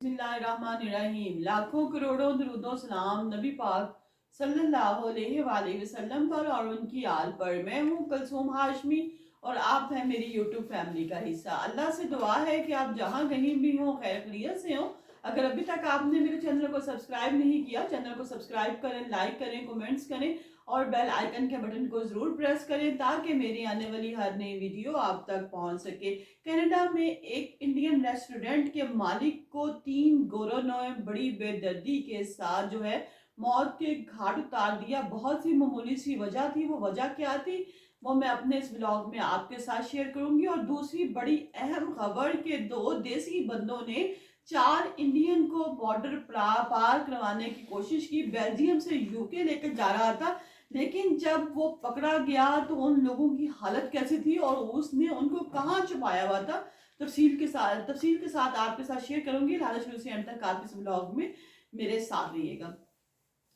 बिस्मिल्लाहिर्रहमानिर्रहीम। लाखों करोड़ों दुरूदो सलाम नबी पाक सल्लल्लाहु अलैहि वसल्लम पर और उनकी आल पर। मैं हूँ कुलसूम हाशमी और आप हैं मेरी यूट्यूब फैमिली का हिस्सा। अल्लाह से दुआ है कि आप जहाँ कहीं भी हो खैर खैरियत से हो। अगर अभी तक आपने मेरे चैनल को सब्सक्राइब नहीं किया, चैनल को सब्सक्राइब करें, लाइक करें, कमेंट्स करें और बेल आइकन के बटन को जरूर प्रेस करें ताकि मेरी आने वाली हर नई वीडियो आप तक पहुंच सके। कनाडा में एक इंडियन रेस्टोरेंट के मालिक को 3 गोरों ने बड़ी बेदर्दी के साथ जो है मौत के घाट उतार दिया। बहुत ही मामूली सी वजह थी। वो वजह क्या थी वो मैं अपने इस ब्लॉग में आपके साथ शेयर करूंगी। और दूसरी बड़ी अहम खबर के 2 देसी बंदों ने 4 इंडियन को बॉर्डर पार करवाने की कोशिश की। बेल्जियम से यूके लेकर जा रहा था, लेकिन जब वो पकड़ा गया तो उन लोगों की हालत कैसी थी और उसने उनको कहाँ छुपाया हुआ था, तफसील के साथ आपके साथ शेयर करूंगी। लाला शुरू से अंत तक आप इस ब्लॉग में मेरे साथ रहिएगा।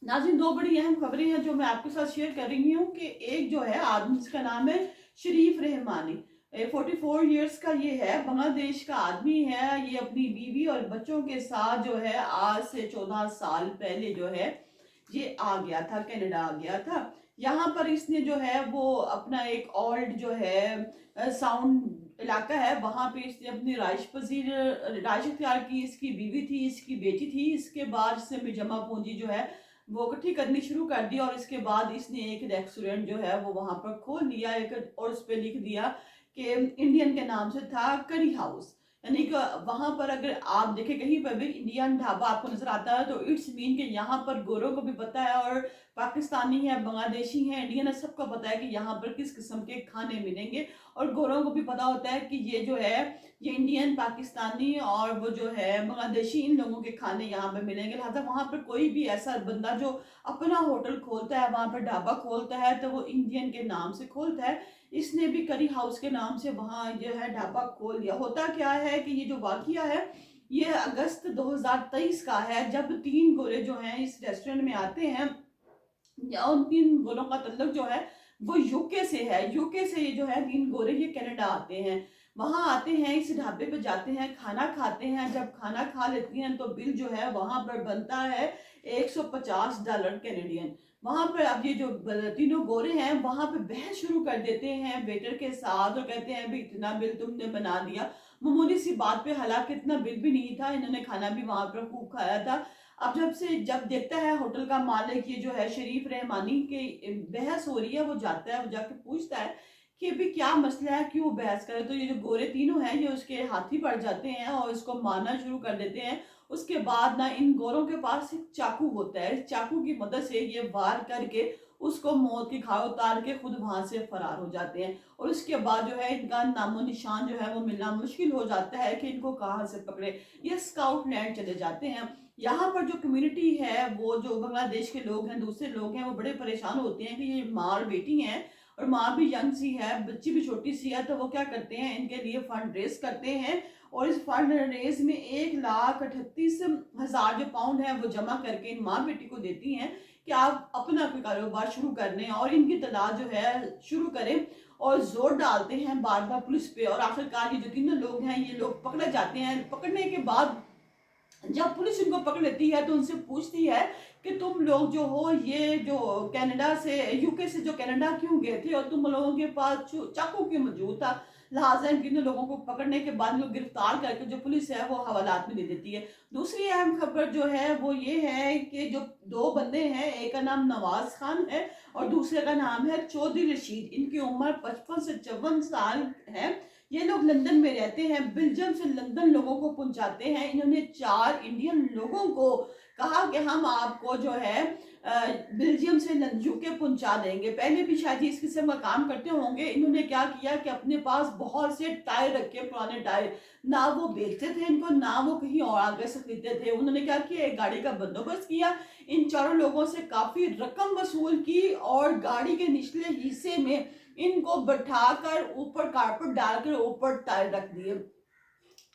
नाज़रीन, 2 बड़ी अहम खबरें हैं जो मैं आपके साथ शेयर कर रही हूँ कि एक जो है आदमी जिसका नाम है शरीफ रहमानी, 44 ईयर्स का ये है, बांग्लादेश का आदमी है। ये अपनी बीवी और बच्चों के साथ जो है आज से 14 साल पहले जो है ये आ गया था, कनाडा आ गया था। यहाँ पर इसने जो है वो अपना एक ओल्ड जो है साउंड इलाका है, वहां पे इसने अपनी राइश इख्तियार की। इसकी बीवी थी, इसकी बेटी थी। इसके बाद इसने जमा पूंजी जो है वो इकट्ठी करनी शुरू कर दी और इसके बाद इसने एक रेस्टोरेंट जो है वो वहां पर खोल लिया एक, और उस पर लिख दिया कि इंडियन के नाम से था करी हाउस। यानी कि वहां पर अगर आप देखें कहीं पर भी इंडियन ढाबा आपको नजर आता है तो इट्स मीन कि यहाँ पर गोरों को भी पता है और पाकिस्तानी है, बांग्लादेशी है, इंडियन है, सबको पता है कि यहाँ पर किस किस्म के खाने मिलेंगे। और गोरों को भी पता होता है कि ये जो है ये इंडियन, पाकिस्तानी और वो जो है बांग्लादेशी, इन लोगों के खाने यहाँ पे मिलेंगे। लिहाजा वहां पर कोई भी ऐसा बंदा जो अपना होटल खोलता है, वहां पर ढाबा खोलता है, तो वो इंडियन के नाम से खोलता है। इसने भी करी हाउस के नाम से वहां जो है ढाबा खोल दिया। होता क्या है कि ये जो वाकया है ये अगस्त 2023 का है, जब 3 गोरे जो हैं इस रेस्टोरेंट में आते हैं। या उन 3 गोरों का तल्लुक जो है वो यूके से है। यूके से ये जो है 3 गोरे ये कनाडा आते हैं। वहां आते हैं, इस ढाबे पे जाते हैं, खाना खाते हैं। जब खाना खा लेती हैं तो बिल जो है वहां पर बनता है $150 कैनेडियन। वहां पर अब ये जो तीनों गोरे हैं वहां पे बहस शुरू कर देते हैं वेटर के साथ और कहते हैं भी इतना बिल तुमने बना दिया। मामूली सी बात पे, हालांकि इतना बिल भी नहीं था, इन्होंने खाना भी वहां पर खूब खाया था। अब जब देखता है होटल का मालिक ये जो है शरीफ रहमानी के बहस हो रही है, वो जाता है, वो जाके पूछता है कि भी क्या मसला है, क्यों बहस करे। तो ये जो गोरे तीनों हैं ये उसके हाथी पड़ जाते हैं और इसको मारना शुरू कर देते हैं। उसके बाद ना इन गोरों के पास एक चाकू होता है, इस चाकू की मदद से ये वार करके उसको मौत की घाव उतार के खुद वहां से फरार हो जाते हैं। और उसके बाद जो है इनका नामो निशान जो है वो मिलना मुश्किल हो जाता है कि इनको कहाँ से पकड़े। ये स्काउटलैंड चले जाते हैं। यहाँ पर जो कम्युनिटी है, वो जो बांग्लादेश के लोग हैं, दूसरे लोग हैं, वो बड़े परेशान होते हैं कि ये माँ और बेटी हैं और माँ भी यंग सी है, बच्ची भी छोटी सी है। तो वो क्या करते हैं, इनके लिए फंड रेज करते हैं और इस फंड रेज में 1,38,000 जो पाउंड है वो जमा करके इन माँ बेटी को देती हैं कि आप अपना कोई कारोबार शुरू कर लें और इनकी तलाश जो है शुरू करें। और जोर डालते हैं बार बार पुलिस पे और आखिरकार ये जो तीनों लोग हैं ये लोग पकड़े जाते हैं। पकड़ने के बाद जब पुलिस इनको पकड़ लेती है तो उनसे पूछती है कि तुम लोग जो हो ये जो कनाडा से, यूके से जो कनाडा क्यों गए थे और तुम लोगों के पास चाकू क्यों मौजूद था। लिहाजा इन लोगों को पकड़ने के बाद लोग गिरफ्तार करके जो पुलिस है वो हवालात में दे देती है। दूसरी अहम खबर जो है वो ये है कि जो 2 बंदे हैं, एक का नाम नवाज खान है और दूसरे का नाम है चौधरी रशीद। इनकी उम्र 55 से 54 साल है। ये लोग लंदन में रहते हैं, बेल्जियम से लंदन लोगों को पहुंचाते हैं। इन्होंने 4 इंडियन लोगों को कहा कि हम आपको जो है बेल्जियम से यूके पहुंचा देंगे। पहले भी शायद इस किस्म का काम करते होंगे। इन्होंने क्या किया कि अपने पास बहुत से टायर रखे, पुराने टायर, ना वो बेचते थे इनको, ना वो कहीं और आगे से खरीदते थे। उन्होंने क्या किया, एक गाड़ी का बंदोबस्त किया, इन 4 लोगों से काफी रकम वसूल की और गाड़ी के निचले हिस्से में इनको बैठाकर ऊपर कारपेट डालकर ऊपर टायर रख दिए।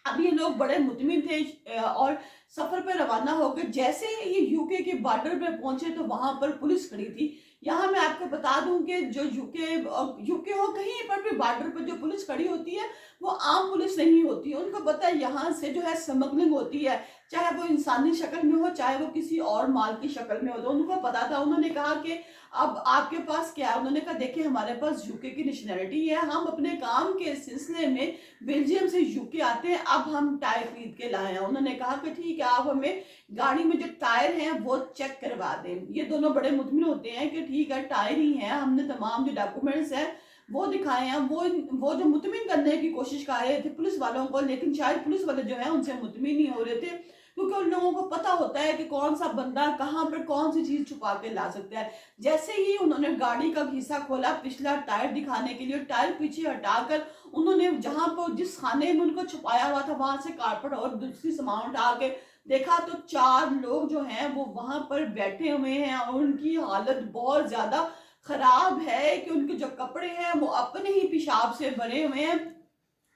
अब ये लोग बड़े मुतमिन थे और सफर पे रवाना हो गए। जैसे ये यूके के बॉर्डर पे पहुंचे तो वहां पर पुलिस खड़ी थी। यहाँ मैं आपको बता दूं कि जो यूके हो, कहीं पर भी बॉर्डर पर जो पुलिस खड़ी होती है वो आम पुलिस नहीं होती है। उनको पता है यहाँ से जो है स्मगलिंग होती है, चाहे वो इंसानी शक्ल में हो, चाहे वो किसी और माल की शक्ल में हो। तो उनको पता था, उन्होंने कहा कि अब आपके पास क्या है? उन्होंने कहा देखिए हमारे पास यूके की नेशनैलिटी है, हम अपने काम के सिलसिले में बेल्जियम से यूके आते हैं, अब हम टायर खरीद के लाए हैं। उन्होंने कहा कि ठीक है, आप हमें गाड़ी में जो टायर हैं वो चेक करवा दें। ये दोनों बड़े मुतमिन होते हैं कि ठीक है टायर ही है, हमने तमाम जो डॉक्यूमेंट्स हैं वो दिखाए हैं। वो जो मुतमिन करने की कोशिश कर रहे थे पुलिस वालों को, लेकिन शायद पुलिस वाले जो है उनसे मुतमिन नहीं हो रहे थे, क्योंकि उन लोगों को पता होता है कि कौन सा बंदा कहाँ पर कौन सी चीज छुपा के ला सकता है। जैसे ही उन्होंने गाड़ी का हिस्सा खोला पिछला टायर दिखाने के लिए, टायर पीछे हटाकर उन्होंने जहां पर जिस खाने में उनको छुपाया हुआ था वहां से कारपेट और दूसरी सामान उठा के देखा तो 4 लोग जो हैं वो वहां पर बैठे हुए हैं और उनकी हालत बहुत ज्यादा खराब है कि उनके जो कपड़े हैं वो अपने ही पेशाब से भरे हुए हैं,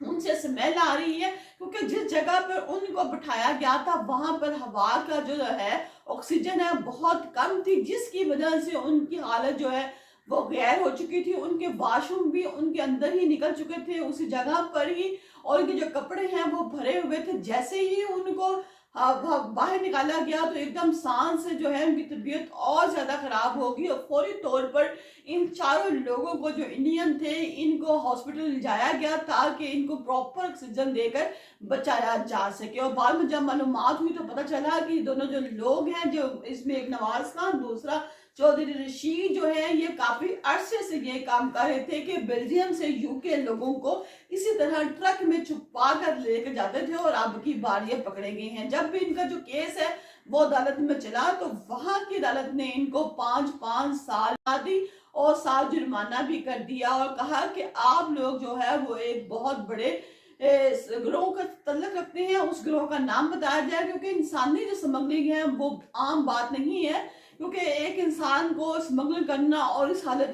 उनसे स्मेल आ रही है, क्योंकि जिस जगह पर उनको बिठाया गया था वहां पर हवा का जो है ऑक्सीजन है बहुत कम थी, जिसकी वजह से उनकी हालत जो है वो गैर हो चुकी थी। उनके वॉशरूम भी उनके अंदर ही निकल चुके थे उसी जगह पर ही, और उनके जो कपड़े हैं वो भरे हुए थे। जैसे ही उनको बाहर निकाला गया तो एकदम सांस से जो है उनकी तबीयत और ज्यादा खराब होगी, और फौरी तौर पर इन चारों लोगों को जो इंडियन थे इनको हॉस्पिटल ले जाया गया ताकि इनको प्रॉपर ऑक्सीजन देकर बचाया जा सके। और बाद में जब मालूमात हुई तो पता चला कि दोनों जो लोग हैं, जो इसमें एक नवाज खान दूसरा चौधरी रशीद जो है, ये काफी अरसे से ये काम कर रहे थे कि बेल्जियम से यूके लोगों को इसी तरह ट्रक में छुपा कर लेकर जाते थे, और अब की बार ये पकड़े गए हैं। जब भी इनका जो केस है वो अदालत में चला तो वहां की अदालत ने इनको 5-5 साल दी और 7 जुर्माना भी कर दिया, और कहा कि आप लोग जो है वो एक बहुत बड़े ग्रोह का तल्लक रखते हैं, उस ग्रोह का नाम बताया जाए, क्योंकि इंसानी जो स्मगलिंग है वो आम बात नहीं है। क्योंकि एक इंसान को स्मगल करना, और इस हालत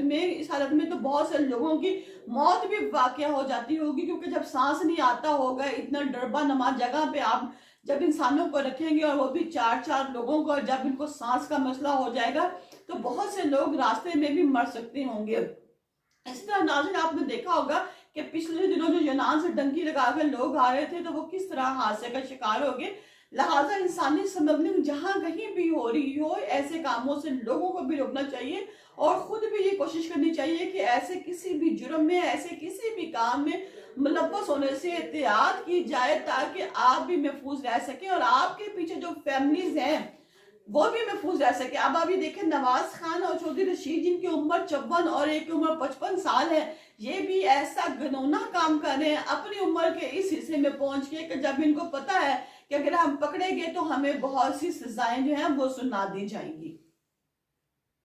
में तो बहुत से लोगों की मौत भी वाकया हो जाती होगी, क्योंकि जब सांस नहीं आता होगा इतना डरबा नमा जगह पे आप जब इंसानों को रखेंगे, और वो भी 4-4 लोगों को, जब इनको सांस का मसला हो जाएगा तो बहुत से लोग रास्ते में भी मर सकते होंगे। इसी तरह नाज़रीन आपने देखा होगा कि पिछले दिनों जो यूनान से डंकी लगाकर लोग आ रहे थे तो वो किस तरह हादसे का शिकार हो गए। लिहाजा इंसानी स्मगलिंग जहां कहीं भी हो रही हो, ऐसे कामों से लोगों को भी रोकना चाहिए और खुद भी ये कोशिश करनी चाहिए कि ऐसे किसी भी जुर्म में, ऐसे किसी भी काम में मुलव्वस होने से एहतियात की जाए, ताकि आप भी महफूज रह सके और आपके पीछे जो फैमिलीज हैं वो भी महफूज रह सके। अब अभी देखें नवाज खान और चौधरी रशीद जिनकी उम्र 54 और एक की उम्र 55 साल है, ये भी ऐसा घिनौना काम कर रहे हैं अपनी उम्र के इस हिस्से में पहुंच के कि जब इनको पता है कि अगर हम पकड़े गए तो हमें बहुत सी सजाएं जो हैं वो सुना दी जाएंगी।